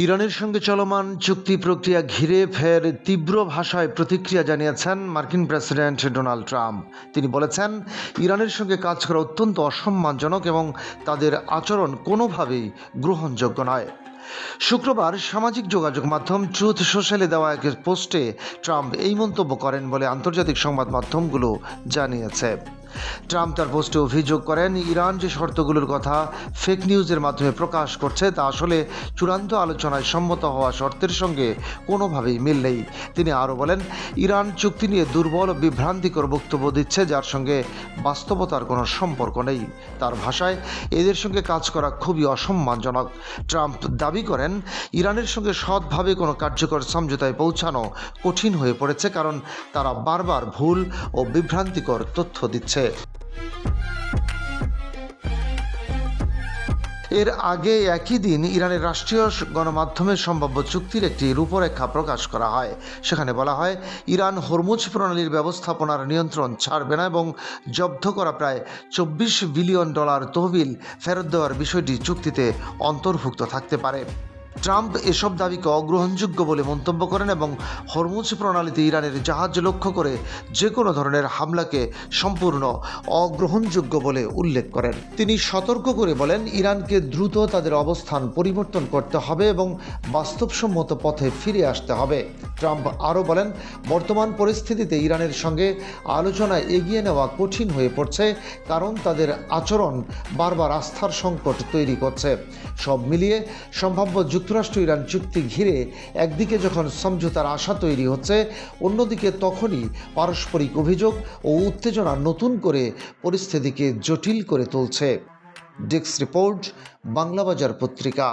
ইরানের সঙ্গে চলমান চুক্তি প্রক্রিয়া ঘিরে ফের তীব্র ভাষায় প্রতিক্রিয়া জানিয়েছেন মার্কিন প্রেসিডেন্ট ডোনাল্ড ট্রাম্প। তিনি বলেছেন, ইরানের সঙ্গে কাজ করা অত্যন্ত অসম্মানজনক এবং তাদের আচরণ কোনোভাবেই গ্রহণযোগ্য নয়। শুক্রবার সামাজিক যোগাযোগ মাধ্যম ট্রুথ সোশ্যালে দেওয়া এক পোস্টে ট্রাম্প এই মন্তব্য করেন বলে আন্তর্জাতিক সংবাদ মাধ্যমগুলো জানিয়েছে। ট্রাম্প তার পোস্টে অভিযোগ করেন, ইরান যে শর্তগুলোর কথা ফেক নিউজের মাধ্যমে প্রকাশ করছে তা আসলে চূড়ান্ত আলোচনায় সম্মত হওয়া শর্তের সঙ্গে কোনোভাবেই মিল নেই। তিনি আরও বলেন, ইরান চুক্তি নিয়ে দুর্বল ও বিভ্রান্তিকর বক্তব্য দিচ্ছে, যার সঙ্গে বাস্তবতার কোনো সম্পর্ক নেই। তার ভাষায়, এদের সঙ্গে কাজ করা খুবই অসম্মানজনক। ট্রাম্প দাবি করেন, ইরানের সঙ্গে সৎভাবে কোনো কার্যকর সমঝোতায় পৌঁছানো কঠিন হয়ে পড়েছে, কারণ তারা বারবার ভুল ও বিভ্রান্তিকর তথ্য দিচ্ছে। এর আগে একই দিন ইরানের রাষ্ট্রীয় গণমাধ্যমে সম্ভাব্য চুক্তির একটি রূপরেখা প্রকাশ করা হয়। সেখানে বলা হয়, ইরান হরমুজ প্রণালীর ব্যবস্থাপনার নিয়ন্ত্রণ ছাড়বে না এবং জব্দ করা প্রায় $24 বিলিয়ন তহবিল ফেরত দেওয়ার বিষয়টি চুক্তিতে অন্তর্ভুক্ত থাকতে পারে। ট্রাম্প এসব দাবিকে অগ্রহণযোগ্য বলে মন্তব্য করেন এবং হরমুজ প্রণালীতে ইরানের জাহাজ লক্ষ্য করে যে কোনো ধরনের হামলাকে সম্পূর্ণ অগ্রহণযোগ্য বলে উল্লেখ করেন। তিনি সতর্ক করে বলেন, ইরানকে দ্রুত তাদের অবস্থান পরিবর্তন করতে হবে এবং বাস্তবসম্মত পথে ফিরে আসতে হবে। ট্রাম্প আরও বলেন, বর্তমান পরিস্থিতিতে ইরানের সঙ্গে আলোচনা এগিয়ে নেওয়া কঠিন হয়ে পড়ছে, কারণ তাদের আচরণ বারবার আস্থার সংকট তৈরি করছে। সব মিলিয়ে সম্ভাব্য যুক্তরাষ্ট্র ইরান চুক্তি ঘিরে একদিকে যখন সমঝোতার আশা তৈরি হচ্ছে, অন্যদিকে তখনই পারস্পরিক অভিযোগ ও উত্তেজনা নতুন করে পরিস্থিতিকে জটিল করে তুলছে। ডেস্ক রিপোর্ট, বাংলাবাজার পত্রিকা।